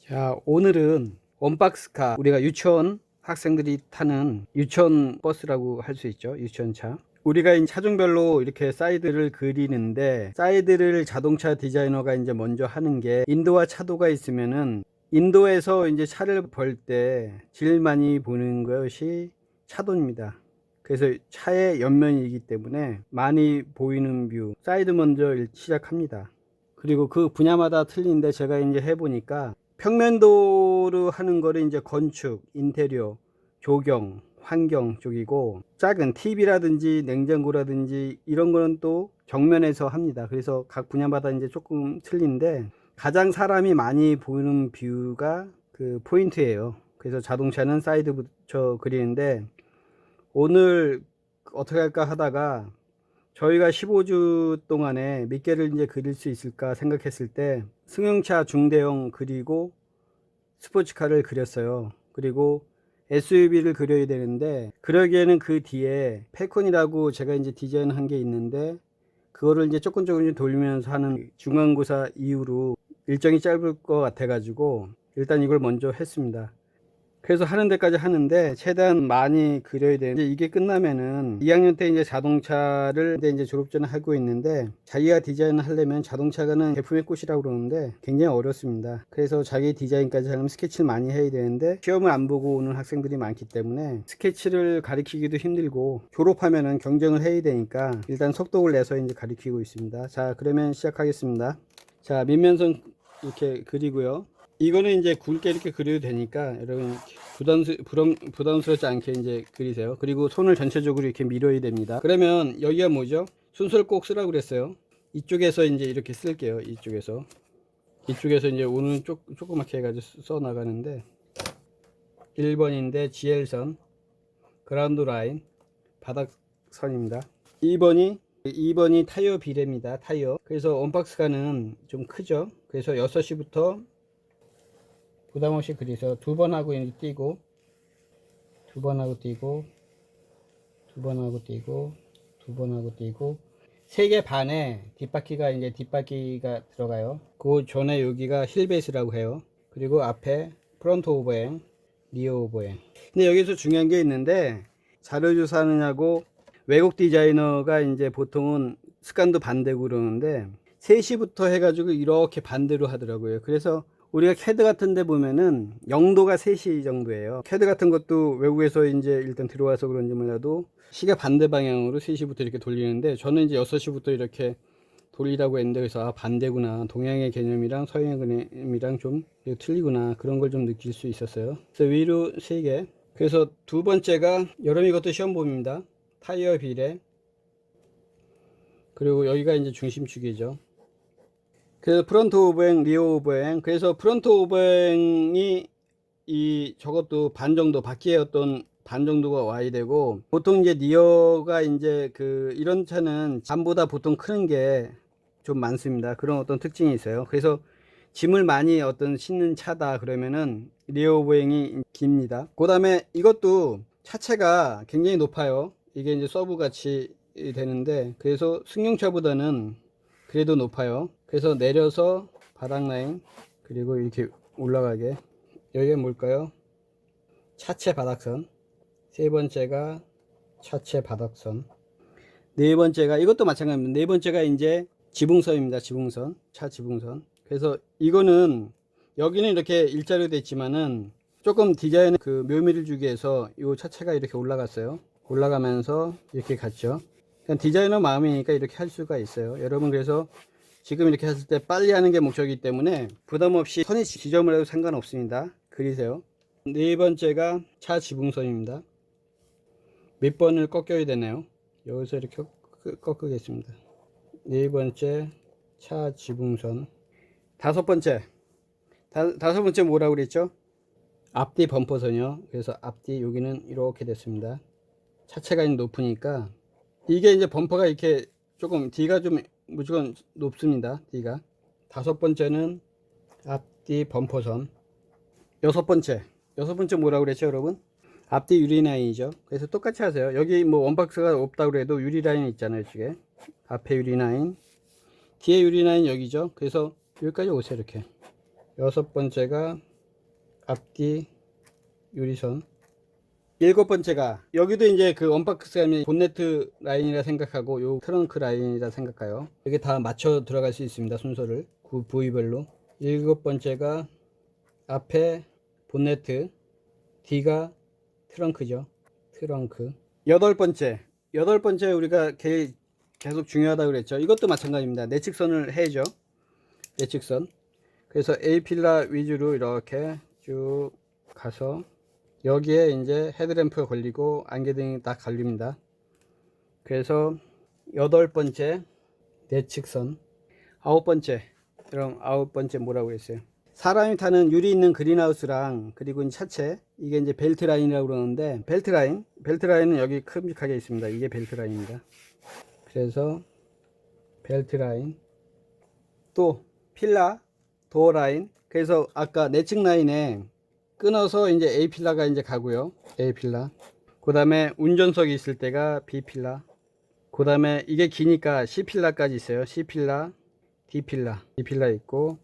자, 오늘은 원박스카, 우리가 유치원 학생들이 타는 유치원 버스라고 할 수 있죠. 유치원차. 우리가 이 차종별로 이렇게 사이드를 그리는데, 사이드를 자동차 디자이너가 이제 먼저 하는 게, 인도와 차도가 있으면은 인도에서 이제 차를 벌 때 제일 많이 보는 것이 차도입니다. 그래서 차의 옆면이기 때문에 많이 보이는 뷰, 사이드 먼저 시작합니다. 그리고 그 분야마다 틀린데, 제가 이제 해보니까 평면도로 하는 거를 이제 건축, 인테리어, 조경, 환경 쪽이고, 작은 TV라든지 냉장고라든지 이런 거는 또 정면에서 합니다. 그래서 각 분야마다 이제 조금 틀린데, 가장 사람이 많이 보이는 뷰가 그 포인트예요. 그래서 자동차는 사이드부터 그리는데, 오늘 어떻게 할까 하다가 저희가 15주 동안에 몇 개를 이제 그릴 수 있을까 생각했을 때, 승용차 중대형 그리고 스포츠카를 그렸어요. 그리고 SUV를 그려야 되는데, 그러기에는 그 뒤에 패콘이라고 제가 이제 디자인한 게 있는데, 그거를 이제 조금 돌리면서 하는 중간고사 이후로 일정이 짧을 것 같아 가지고 일단 이걸 먼저 했습니다. 그래서 하는 데까지 하는데 최대한 많이 그려야 되는데, 이게 끝나면은 2학년 때 이제 자동차를 이제 졸업전에 하고 있는데, 자기가 디자인을 하려면 자동차가는 제품의 꽃이라고 그러는데 굉장히 어렵습니다. 그래서 자기 디자인까지 하려면 스케치를 많이 해야 되는데, 시험을 안 보고 오는 학생들이 많기 때문에 스케치를 가르치기도 힘들고, 졸업하면은 경쟁을 해야 되니까 일단 속도를 내서 이제 가르치고 있습니다. 자, 그러면 시작하겠습니다. 자, 밑면선 이렇게 그리고요. 이거는 이제 굵게 이렇게 그려도 되니까 여러분 부담스럽지 않게 이제 그리세요. 그리고 손을 전체적으로 이렇게 밀어야 됩니다. 그러면 여기가 뭐죠? 순서를 꼭 쓰라고 그랬어요. 이쪽에서 이제 이렇게 쓸게요. 이쪽에서 이제 오는 조그맣게 해가지고 써 나가는데, 1번인데 GL선, 그라운드 라인, 바닥선입니다. 2번이 타이어 비례입니다. 타이어. 그래서 원박스가는 좀 크죠. 그래서 6시부터 부담없이 그리서 두 번 하고 이제 뛰고, 두 번 하고 뛰고, 두 번 하고 뛰고, 두 번 하고 뛰고, 3개 반에 뒷바퀴가 들어가요. 그 전에 여기가 힐베이스라고 해요. 그리고 앞에 프론트 오버행, 리어 오버행. 근데 여기서 중요한 게 있는데, 자료조사하느냐고 외국 디자이너가 이제 보통은 습관도 반대고 그러는데, 3시부터 해가지고 이렇게 반대로 하더라고요. 그래서 우리가 캐드 같은 데 보면은 0도가 3시 정도예요. 캐드 같은 것도 외국에서 이제 일단 들어와서 그런지 몰라도 시계 반대 방향으로 3시부터 이렇게 돌리는데, 저는 이제 6시부터 이렇게 돌리라고 했는데, 그래서 아, 반대구나. 동양의 개념이랑 서양의 개념이랑 좀 틀리구나. 그런 걸 좀 느낄 수 있었어요. 그래서 위로 3개. 그래서 두 번째가 여름 이것도 시험범입니다. 타이어 비례. 그리고 여기가 이제 중심축이죠. 그래서 프론트 오버행, 리어 오버행. 그래서 프론트 오버행이 저것도 반 정도, 바퀴에 어떤 반 정도가 와야 되고, 보통 이제 리어가 이제 이런 차는 잠보다 보통 크는 게 좀 많습니다. 그런 어떤 특징이 있어요. 그래서 짐을 많이 어떤 싣는 차다 그러면은 리어 오버행이 깁니다. 그 다음에 이것도 차체가 굉장히 높아요. 이게 이제 서브 같이 되는데, 그래서 승용차보다는 그래도 높아요. 그래서 내려서 바닥 라인, 그리고 이렇게 올라가게. 여기가 뭘까요? 차체 바닥선. 세 번째가 차체 바닥선. 네 번째가 이것도 마찬가지입니다. 네 번째가 이제 지붕선입니다. 지붕선. 차 지붕선. 그래서 이거는 여기는 이렇게 일자로 됐지만은 조금 디자인 묘미를 주기 위해서 이 차체가 이렇게 올라갔어요. 올라가면서 이렇게 갔죠. 그냥 디자이너 마음이니까 이렇게 할 수가 있어요. 여러분, 그래서 지금 이렇게 했을 때 빨리 하는 게 목적이기 때문에 부담 없이 선이 지점을 해도 상관없습니다. 그리세요. 네 번째가 차 지붕선입니다. 몇 번을 꺾여야 되나요? 여기서 이렇게 꺾겠습니다. 네 번째 차 지붕선. 다섯 번째 뭐라고 그랬죠? 앞뒤 범퍼선이요. 그래서 앞뒤 여기는 이렇게 됐습니다. 차체가 높으니까 이게 이제 범퍼가 이렇게 조금 D가 좀 무조건 높습니다. D가. 다섯 번째는 앞뒤 범퍼선. 여섯 번째 뭐라고 그랬죠, 여러분? 앞뒤 유리라인이죠. 그래서 똑같이 하세요. 여기 뭐 원박스가 없다고 해도 유리라인 있잖아요, 이쪽에. 앞에 유리라인, 뒤에 유리라인 여기죠. 그래서 여기까지 오세요, 이렇게. 여섯 번째가 앞뒤 유리선. 일곱 번째가 여기도 이제 그 언박스하면 본네트 라인이라 생각하고 요 트렁크 라인이라 생각해요. 이게 다 맞춰 들어갈 수 있습니다. 순서를 그 부위별로. 일곱 번째가 앞에 본네트, 뒤가 트렁크죠. 트렁크. 여덟 번째 우리가 계속 중요하다고 그랬죠. 이것도 마찬가지입니다. 내측선을 해야죠. 내측선. 그래서 A필라 위주로 이렇게 쭉 가서 여기에 이제 헤드램프가 걸리고 안개등이 딱 걸립니다. 그래서 여덟 번째 내측선. 아홉 번째, 그럼 아홉 번째 뭐라고 했어요? 사람이 타는 유리 있는 그린하우스랑 그리고 차체, 이게 이제 벨트 라인이라고 그러는데, 벨트 라인은 여기 큼직하게 있습니다. 이게 벨트 라인입니다. 그래서 벨트 라인, 또 필라 도어 라인. 그래서 아까 내측 라인에 끊어서 이제 A 필라가 이제 가고요. A 필라. 그 다음에 운전석이 있을 때가 B 필라. 그 다음에 이게 기니까 C 필라까지 있어요. C 필라, D 필라, D 필라 있고,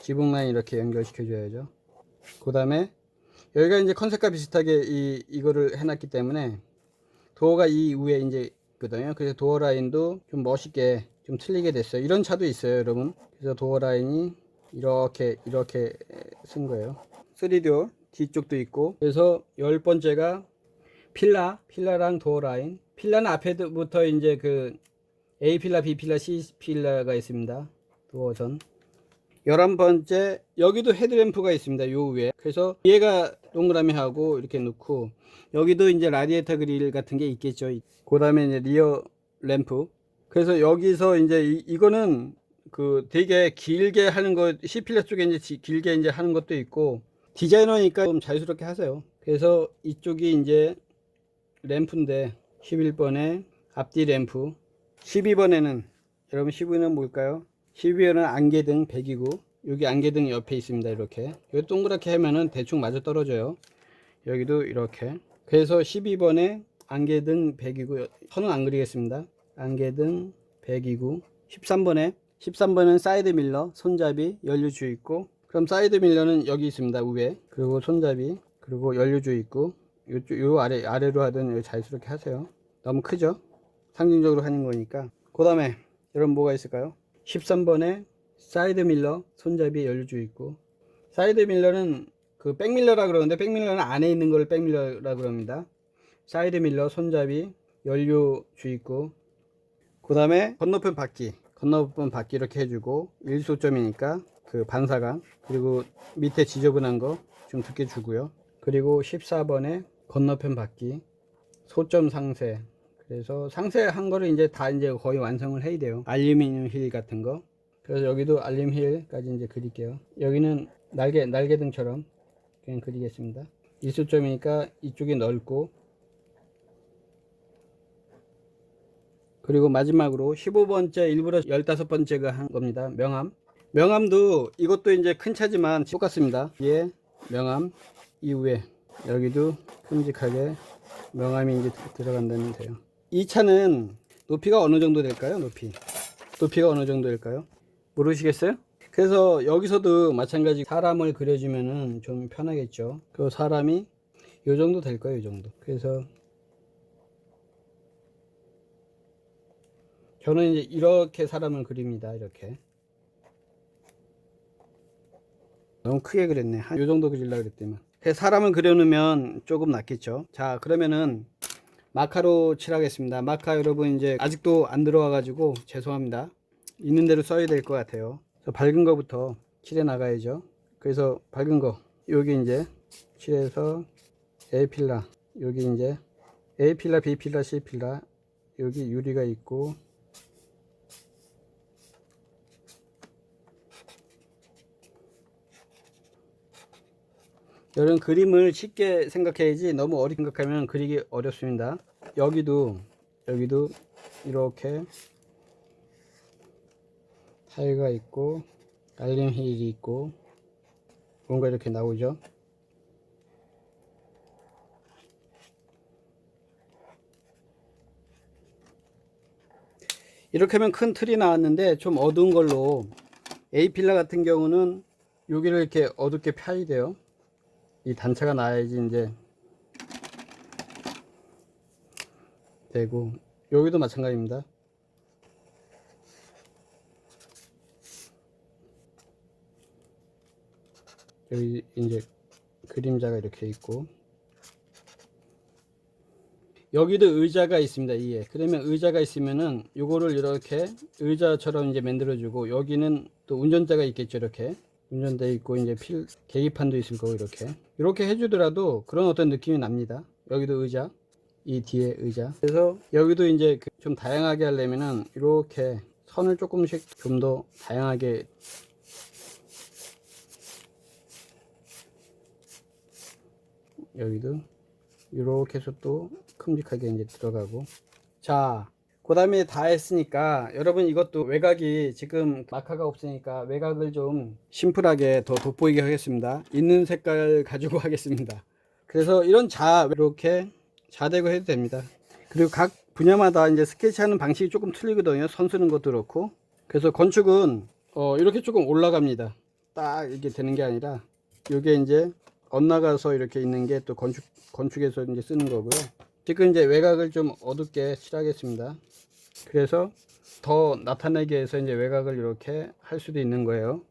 지붕 라인 이렇게 연결시켜 줘야죠. 그 다음에 여기가 이제 컨셉과 비슷하게 이거를 해놨기 때문에 도어가 이 위에 이제 있거든요. 그래서 도어 라인도 좀 멋있게 좀 틀리게 됐어요. 이런 차도 있어요, 여러분. 그래서 도어 라인이 이렇게 쓴 거예요. 3도어 뒤쪽도 있고. 그래서 열 번째가 필라랑 도어 라인. 필라는 앞에부터 이제 그 A 필라, B 필라, C 필라가 있습니다. 도어선. 11번째, 여기도 헤드램프가 있습니다. 요 위에. 그래서 얘가 동그라미 하고 이렇게 놓고, 여기도 이제 라디에이터 그릴 같은 게 있겠죠. 그 다음에 이제 리어 램프. 그래서 여기서 이제 이거는 그 되게 길게 하는 거, C필라 쪽에 이제 길게 이제 하는 것도 있고, 디자이너니까 좀 자유스럽게 하세요. 그래서 이쪽이 이제 램프인데, 11번에 앞뒤 램프. 12번에는, 여러분 12번은 뭘까요? 12번은 안개등 100이고, 여기 안개등 옆에 있습니다. 이렇게 여기 동그랗게 하면은 대충 맞아 떨어져요. 여기도 이렇게. 그래서 12번에 안개등 100이고, 선은 안 그리겠습니다. 안개등 100이고, 13번은 사이드 밀러, 손잡이, 연료주 있고, 그럼 사이드 밀러는 여기 있습니다. 위에. 그리고 손잡이, 그리고 연료주 있고, 요 아래로 하든 자유스럽게 하세요. 너무 크죠? 상징적으로 하는 거니까. 그 다음에 여러분 뭐가 있을까요? 13번에 사이드 밀러, 손잡이, 연료주 있고, 사이드 밀러는 그 백밀러라 그러는데, 백밀러는 안에 있는 걸 백밀러라 그럽니다. 사이드 밀러, 손잡이, 연료주 있고, 그 다음에 건너편 바퀴 이렇게 해주고, 일소점이니까 그 반사각, 그리고 밑에 지저분한 거 좀 두께 주고요. 그리고 14번에 건너편 바퀴 소점 상세. 그래서 상세한 거를 이제 다 이제 거의 완성을 해야 돼요. 알루미늄 휠 같은 거. 그래서 여기도 알루미늄 휠까지 이제 그릴게요. 여기는 날개등처럼 그냥 그리겠습니다. 일소점이니까 이쪽이 넓고, 그리고 마지막으로 15번째, 일부러 15번째가 한 겁니다. 명암도 이것도 이제 큰 차지만 똑같습니다. 예, 명암 이후에 여기도 큼직하게 명암이 이제 들어간다면 돼요. 이 차는 높이가 어느 정도 될까요? 높이가 어느 정도 될까요? 모르시겠어요? 그래서 여기서도 마찬가지 사람을 그려주면은 좀 편하겠죠. 그 사람이 요 정도 될 거예요, 요 정도. 그래서 저는 이제 이렇게 사람을 그립니다. 이렇게. 너무 크게 그렸네. 한 요 정도 그리려고 그랬더니. 그래서 사람을 그려놓으면 조금 낫겠죠. 자, 그러면은 마카로 칠하겠습니다. 마카 여러분 이제 아직도 안 들어와 가지고 죄송합니다. 있는 대로 써야 될 것 같아요. 그래서 밝은 거부터 칠해 나가야죠. 그래서 밝은 거 여기 이제 칠해서 A 필라, 여기 이제 A 필라, B 필라, C 필라, 여기 유리가 있고, 이런 그림을 쉽게 생각해야지 너무 어렵게 생각하면 그리기 어렵습니다. 여기도 이렇게 타일가 있고, 알림 휠이 있고, 뭔가 이렇게 나오죠. 이렇게 하면 큰 틀이 나왔는데, 좀 어두운 걸로 A 필라 같은 경우는 여기를 이렇게 어둡게 펴야 돼요. 이 단차가 나야지 이제 되고, 여기도 마찬가지입니다. 여기 이제 그림자가 이렇게 있고, 여기도 의자가 있습니다. 이에 그러면 의자가 있으면은 요거를 이렇게 의자처럼 이제 만들어 주고, 여기는 또 운전대가 있겠죠. 이렇게 운전대 있고 이제 계기판도 있을 거고, 이렇게 해주더라도 그런 어떤 느낌이 납니다. 여기도 의자, 이 뒤에 의자. 그래서 여기도 이제 좀 다양하게 하려면은 이렇게 선을 조금씩 좀 더 다양하게, 여기도 이렇게 해서 또 큼직하게 이제 들어가고. 자, 그 다음에 다 했으니까 여러분, 이것도 외곽이 지금 마카가 없으니까 외곽을 좀 심플하게 더 돋보이게 하겠습니다. 있는 색깔 가지고 하겠습니다. 그래서 이런 이렇게 자대고 해도 됩니다. 그리고 각 분야마다 이제 스케치하는 방식이 조금 틀리거든요. 선 쓰는 것도 그렇고. 그래서 건축은 이렇게 조금 올라갑니다. 딱 이렇게 되는 게 아니라 이게 이제 엇나가서 이렇게 있는 게 또 건축에서 이제 쓰는 거고요. 지금 이제 외곽을 좀 어둡게 칠하겠습니다. 그래서 더 나타내기 위해서 이제 외곽을 이렇게 할 수도 있는 거예요.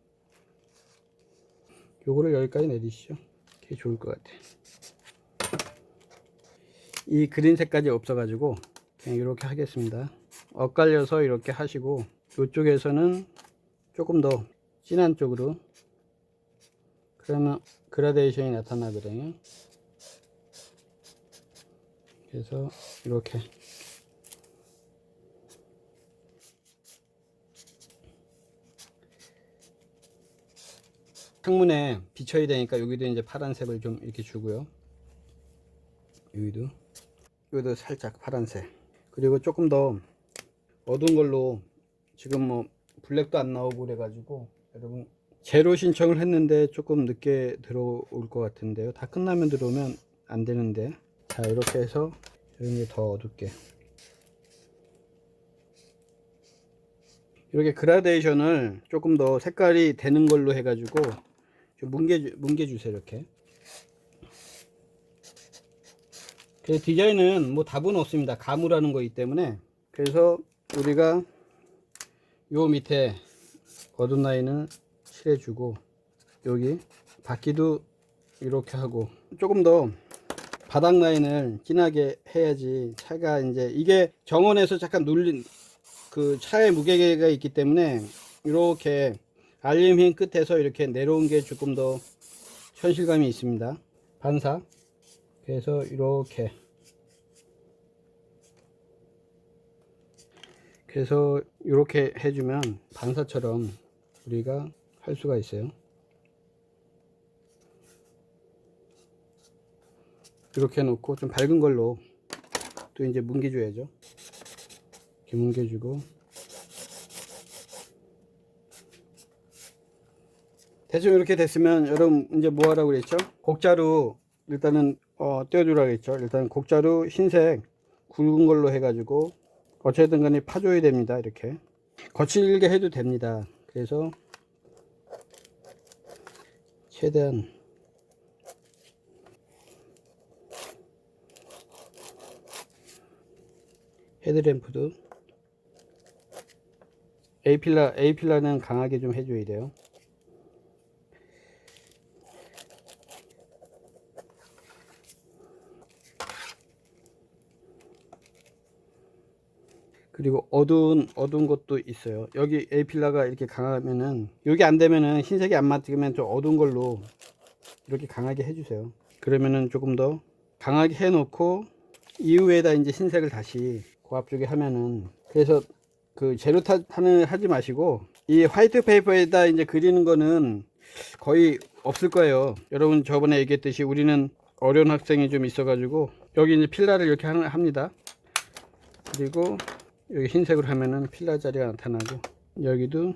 요거를 여기까지 내리시죠. 그게 좋을 것 같아요. 이 그린색까지 없어가지고 그냥 이렇게 하겠습니다. 엇갈려서 이렇게 하시고, 이쪽에서는 조금 더 진한 쪽으로, 그러면 그라데이션이 나타나거든요. 그래서 이렇게 창문에 비춰야 되니까 여기도 이제 파란색을 좀 이렇게 주고요. 여기도 살짝 파란색. 그리고 조금 더 어두운 걸로, 지금 뭐 블랙도 안 나오고 그래가지고 여러분 제로 신청을 했는데 조금 늦게 들어올 것 같은데요. 다 끝나면 들어오면 안 되는데. 자, 이렇게 해서 여기 더 어둡게 이렇게 그라데이션을 조금 더 색깔이 되는 걸로 해가지고 좀 뭉개 주세요. 이렇게. 그 디자인은 뭐 답은 없습니다. 가무라는 거기 때문에. 그래서 우리가 요 밑에 어두운 라인을 칠해주고, 여기 바퀴도 이렇게 하고, 조금 더 바닥 라인을 진하게 해야지 차가 이제, 이게 정원에서 잠깐 눌린 그 차의 무게가 있기 때문에 이렇게 알루미늄 끝에서 이렇게 내려온 게 조금 더 현실감이 있습니다. 반사. 그래서 이렇게, 그래서 이렇게 해주면 반사처럼 우리가 할 수가 있어요. 이렇게 해놓고 좀 밝은 걸로 또 이제 뭉개줘야죠. 이렇게 뭉개주고, 대충 이렇게 됐으면 여러분 이제 뭐 하라고 그랬죠? 곡자로 일단은 떼어주라고 했죠. 일단 곡자로 흰색 굵은 걸로 해가지고 어쨌든 간에 파줘야 됩니다. 이렇게 거칠게 해도 됩니다. 그래서 최대한 헤드램프도 A필라는 강하게 좀 해줘야 돼요. 그리고 어두운 것도 있어요. 여기 A필라가 이렇게 강하면은, 여기 안 되면은 흰색이 안 맞으면 좀 어두운 걸로 이렇게 강하게 해주세요. 그러면은 조금 더 강하게 해놓고 이후에다 이제 흰색을 다시 그 앞쪽에 하면은, 그래서 그 제로탄을 하지 마시고 이 화이트 페이퍼에다 이제 그리는 거는 거의 없을 거예요. 여러분 저번에 얘기했듯이 우리는 어려운 학생이 좀 있어 가지고 여기 이제 필라를 이렇게 합니다. 그리고 여기 흰색으로 하면은 필라 자리가 나타나고, 여기도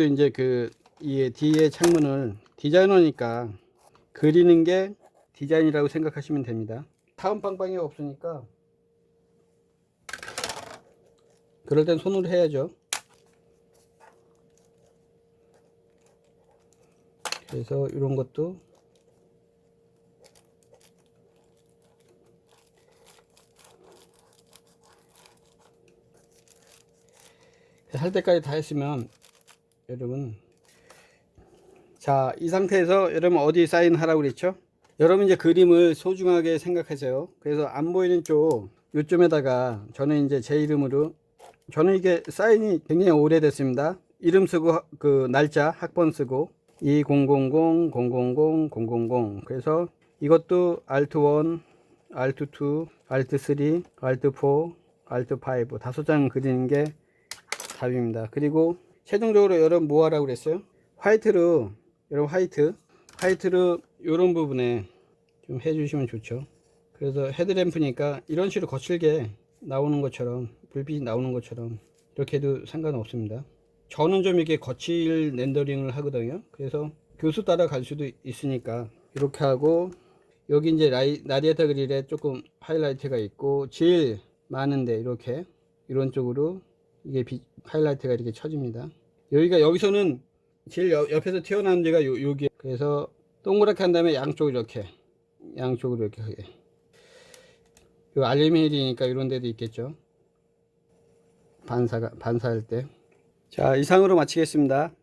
이제 이 뒤에 창문을 디자이너니까 그리는 게 디자인이라고 생각하시면 됩니다. 다음 방방이 없으니까 그럴 땐 손으로 해야죠. 그래서 이런 것도 할 때까지 다 했으면 여러분, 자, 이 상태에서 여러분 어디 사인하라고 그랬죠? 여러분 이제 그림을 소중하게 생각하세요. 그래서 안 보이는 쪽 요점에다가 저는 이제 제 이름으로, 저는 이게 사인이 굉장히 오래됐습니다. 이름 쓰고 그 날짜 학번 쓰고 2000 000 000. 그래서 이것도 Alt1, Alt2, Alt3, Alt4, Alt5 다섯 장 그리는 게 답입니다. 그리고 최종적으로 여러분 뭐 하라고 그랬어요? 화이트로, 여러분 화이트로 이런 부분에 좀 해주시면 좋죠. 그래서 헤드램프니까 이런 식으로 거칠게 나오는 것처럼, 불빛이 나오는 것처럼 이렇게 해도 상관은 없습니다. 저는 좀 이렇게 거칠 렌더링을 하거든요. 그래서 교수 따라 갈 수도 있으니까 이렇게 하고, 여기 이제 라디에이터 그릴에 조금 하이라이트가 있고 제일 많은데 이렇게 이런 쪽으로 이게 하이라이트가 이렇게 쳐집니다. 여기서는 제일 옆에서 튀어나온 데가 여기. 그래서 동그랗게 한 다음에 양쪽으로 이렇게 하게. 요 알루미늄이니까 이런 데도 있겠죠. 반사할 때. 자, 이상으로 마치겠습니다.